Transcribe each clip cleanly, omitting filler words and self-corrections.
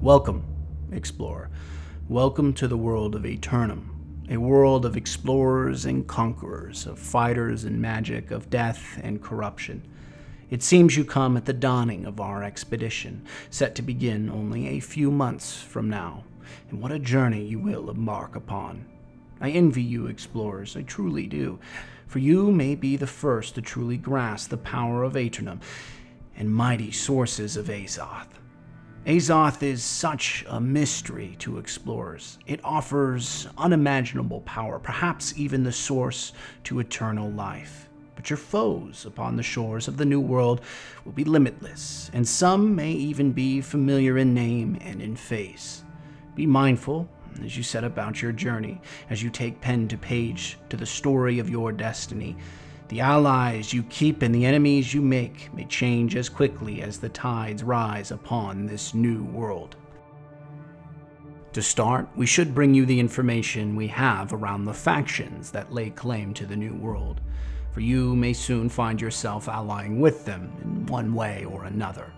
Welcome, explorer. Welcome to the world of Aeternum, a world of explorers and conquerors, of fighters and magic, of death and corruption. It seems you come at the dawning of our expedition, set to begin only a few months from now, and what a journey you will embark upon. I envy you, explorers, I truly do, for you may be the first to truly grasp the power of Aeternum and mighty sources of Azoth. Azoth is such a mystery to explorers. It offers unimaginable power, perhaps even the source to eternal life. But your foes upon the shores of the New World will be limitless, and some may even be familiar in name and in face. Be mindful as you set about your journey, as you take pen to page to the story of your destiny. The allies you keep and the enemies you make may change as quickly as the tides rise upon this new world. To start, we should bring you the information we have around the factions that lay claim to the new world, for you may soon find yourself allying with them in one way or another.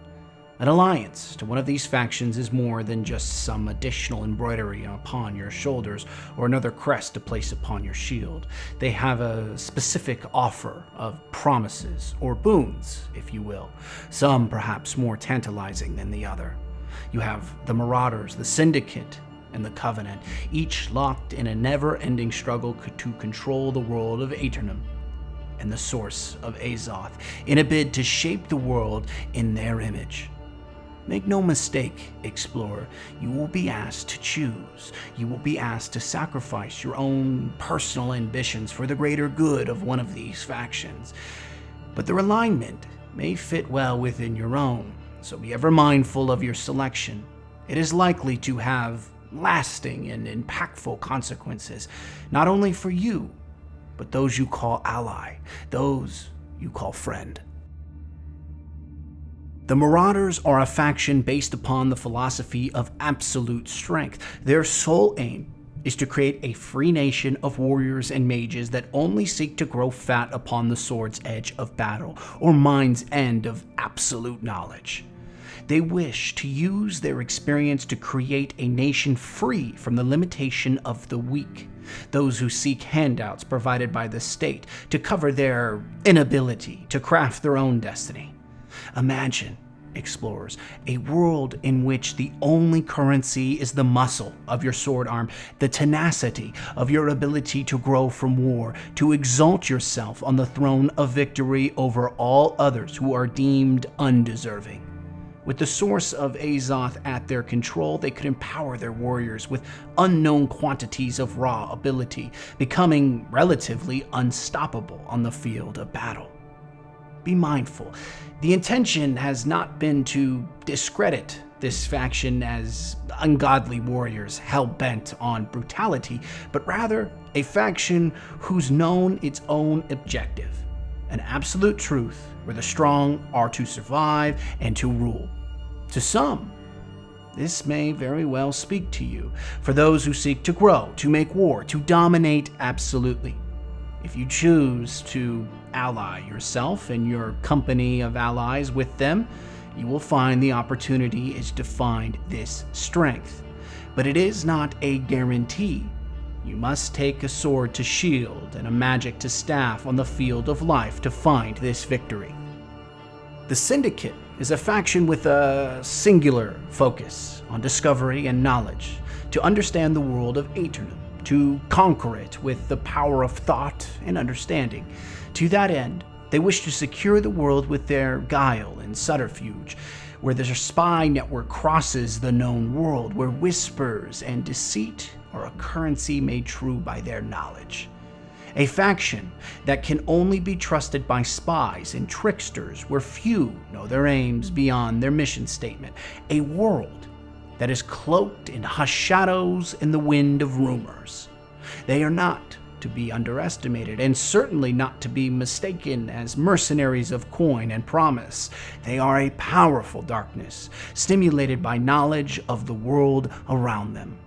An alliance to one of these factions is more than just some additional embroidery upon your shoulders or another crest to place upon your shield. They have a specific offer of promises, or boons, if you will, some perhaps more tantalizing than the other. You have the Marauders, the Syndicate, and the Covenant, each locked in a never-ending struggle to control the world of Aeternum and the source of Azoth, in a bid to shape the world in their image. Make no mistake, explorer, you will be asked to choose. You will be asked to sacrifice your own personal ambitions for the greater good of one of these factions. But their alignment may fit well within your own, so be ever mindful of your selection. It is likely to have lasting and impactful consequences, not only for you, but those you call ally, those you call friend. The Marauders are a faction based upon the philosophy of absolute strength. Their sole aim is to create a free nation of warriors and mages that only seek to grow fat upon the sword's edge of battle, or mind's end of absolute knowledge. They wish to use their experience to create a nation free from the limitation of the weak, those who seek handouts provided by the state to cover their inability to craft their own destiny. Imagine, explorers, a world in which the only currency is the muscle of your sword arm, the tenacity of your ability to grow from war, to exalt yourself on the throne of victory over all others who are deemed undeserving. With the source of Azoth at their control, they could empower their warriors with unknown quantities of raw ability, becoming relatively unstoppable on the field of battle. Be mindful. The intention has not been to discredit this faction as ungodly warriors hell-bent on brutality, but rather a faction who's known its own objective, an absolute truth where the strong are to survive and to rule. To some, this may very well speak to you, for those who seek to grow, to make war, to dominate absolutely. If you choose to ally yourself and your company of allies with them, you will find the opportunity is to find this strength. But it is not a guarantee. You must take a sword to shield and a magic to staff on the field of life to find this victory. The Syndicate is a faction with a singular focus on discovery and knowledge, to understand the world of Aeternum, to conquer it with the power of thought and understanding. To that end, they wish to secure the world with their guile and subterfuge, where their spy network crosses the known world, where whispers and deceit are a currency made true by their knowledge. A faction that can only be trusted by spies and tricksters, where few know their aims beyond their mission statement. A world that is cloaked in hushed shadows in the wind of rumors. They are not to be underestimated, and certainly not to be mistaken as mercenaries of coin and promise. They are a powerful darkness, stimulated by knowledge of the world around them.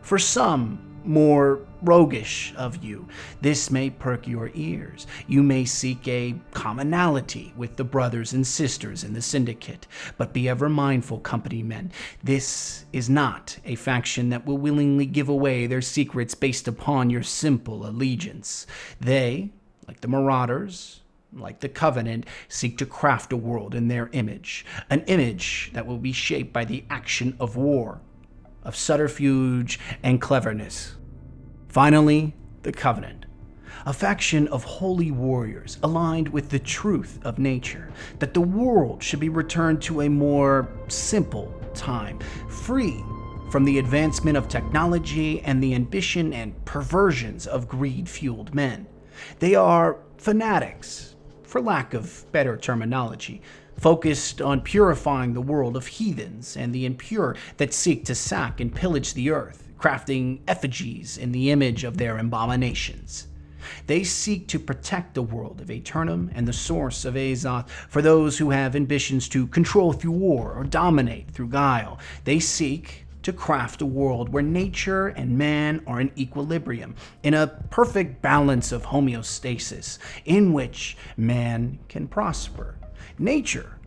For some, more roguish of you, this may perk your ears. You may seek a commonality with the brothers and sisters in the Syndicate, but be ever mindful, company men, this is not a faction that will willingly give away their secrets based upon your simple allegiance. They, like the Marauders, like the Covenant, seek to craft a world in their image, an image that will be shaped by the action of war, of subterfuge and cleverness. Finally, the Covenant, a faction of holy warriors aligned with the truth of nature, that the world should be returned to a more simple time, free from the advancement of technology and the ambition and perversions of greed-fueled men. They are fanatics, for lack of better terminology, focused on purifying the world of heathens and the impure that seek to sack and pillage the earth, crafting effigies in the image of their abominations. They seek to protect the world of Aeternum and the source of Azoth for those who have ambitions to control through war or dominate through guile. They seek to craft a world where nature and man are in equilibrium, in a perfect balance of homeostasis, in which man can prosper, nature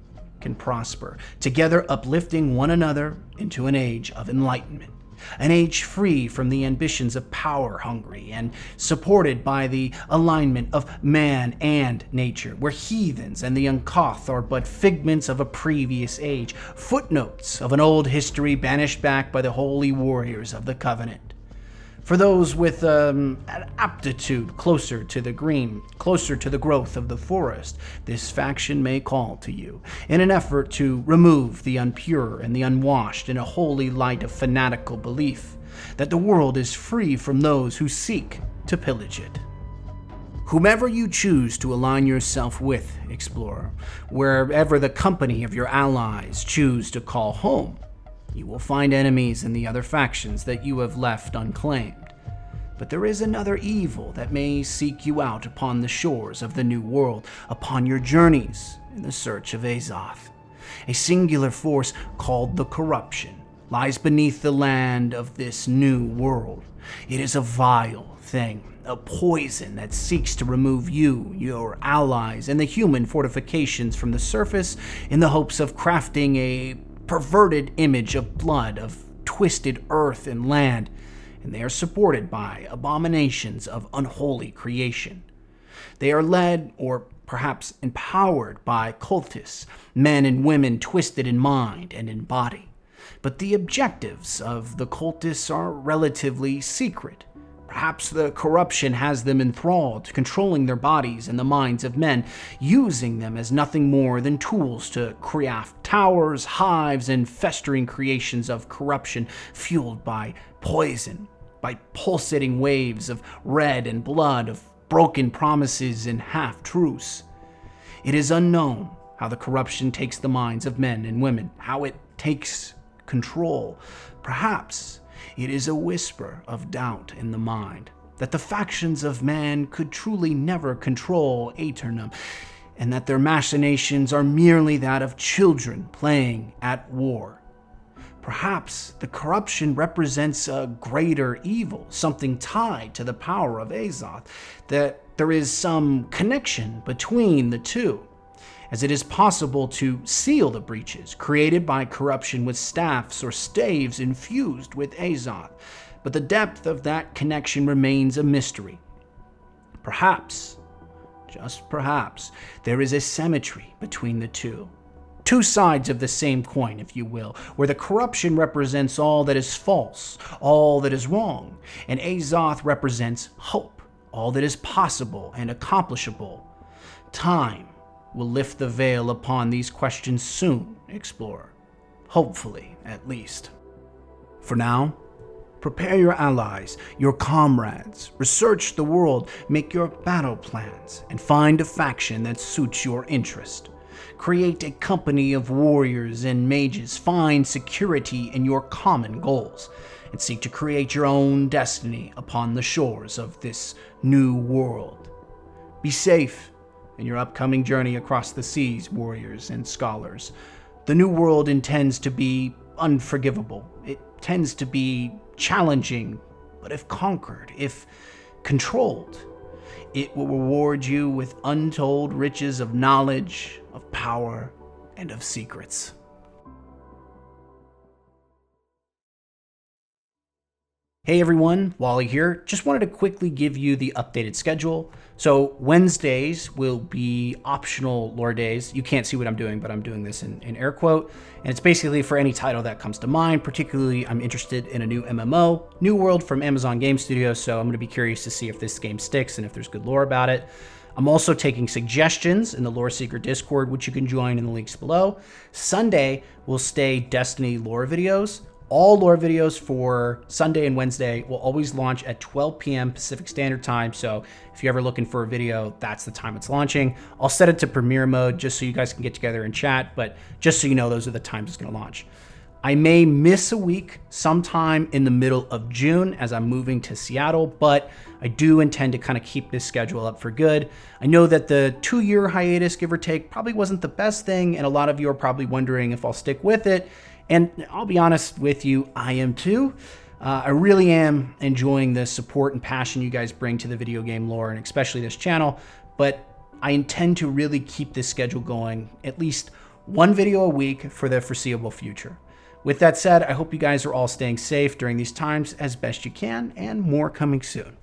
can prosper, together uplifting one another into an age of enlightenment. An age free from the ambitions of power hungry and supported by the alignment of man and nature, where heathens and the Unkoth are but figments of a previous age, footnotes of an old history banished back by the holy warriors of the Covenant. For those with an aptitude closer to the green, closer to the growth of the forest, this faction may call to you, in an effort to remove the unpure and the unwashed in a holy light of fanatical belief, that the world is free from those who seek to pillage it. Whomever you choose to align yourself with, explorer, wherever the company of your allies choose to call home, you will find enemies in the other factions that you have left unclaimed. But there is another evil that may seek you out upon the shores of the New World, upon your journeys in the search of Azoth. A singular force called the Corruption lies beneath the land of this New World. It is a vile thing, a poison that seeks to remove you, your allies, and the human fortifications from the surface in the hopes of crafting a perverted image of blood, of twisted earth and land, and they are supported by abominations of unholy creation. They are led, or perhaps empowered, by cultists, men and women twisted in mind and in body. But the objectives of the cultists are relatively secret. Perhaps the Corruption has them enthralled, controlling their bodies and the minds of men, using them as nothing more than tools to craft towers, hives, and festering creations of corruption fueled by poison, by pulsating waves of red and blood, of broken promises and half-truths. It is unknown how the Corruption takes the minds of men and women, how it takes control. Perhaps it is a whisper of doubt in the mind that the factions of man could truly never control Aeternum, and that their machinations are merely that of children playing at war. Perhaps the Corruption represents a greater evil, something tied to the power of Azoth, that there is some connection between the two, as it is possible to seal the breaches created by Corruption with staffs or staves infused with Azoth, but the depth of that connection remains a mystery. Perhaps, just perhaps, there is a symmetry between the two. Two sides of the same coin, if you will, where the Corruption represents all that is false, all that is wrong, and Azoth represents hope, all that is possible and accomplishable. Time will lift the veil upon these questions soon, explorer. Hopefully, at least. For now, prepare your allies, your comrades, research the world, make your battle plans, and find a faction that suits your interest. Create a company of warriors and mages, find security in your common goals, and seek to create your own destiny upon the shores of this new world. Be safe in your upcoming journey across the seas, warriors and scholars. The New World intends to be unforgivable. It tends to be challenging, but if conquered, if controlled, it will reward you with untold riches of knowledge, of power, and of secrets. Hey everyone, Wally here. Just wanted to quickly give you the updated schedule. So Wednesdays will be optional lore days. You can't see what I'm doing, but I'm doing this in air quote. And it's basically for any title that comes to mind. Particularly, I'm interested in a new MMO, New World from Amazon Game Studios. So I'm going to be curious to see if this game sticks and if there's good lore about it. I'm also taking suggestions in the Lore Seeker Discord, which you can join in the links below. Sunday will stay Destiny lore videos. All lore videos for Sunday and Wednesday will always launch at 12 p.m. Pacific Standard Time. So if you're ever looking for a video, that's the time it's launching. I'll set it to premiere mode just so you guys can get together and chat, but just so you know, those are the times it's going to launch. I may miss a week sometime in the middle of June as I'm moving to Seattle, but I do intend to kind of keep this schedule up for good. I know that the 2-year hiatus, give or take, probably wasn't the best thing, and a lot of you are probably wondering if I'll stick with it. And I'll be honest with you, I am too. I really am enjoying the support and passion you guys bring to the video game lore, and especially this channel, but I intend to really keep this schedule going, at least one video a week for the foreseeable future. With that said, I hope you guys are all staying safe during these times as best you can, and more coming soon.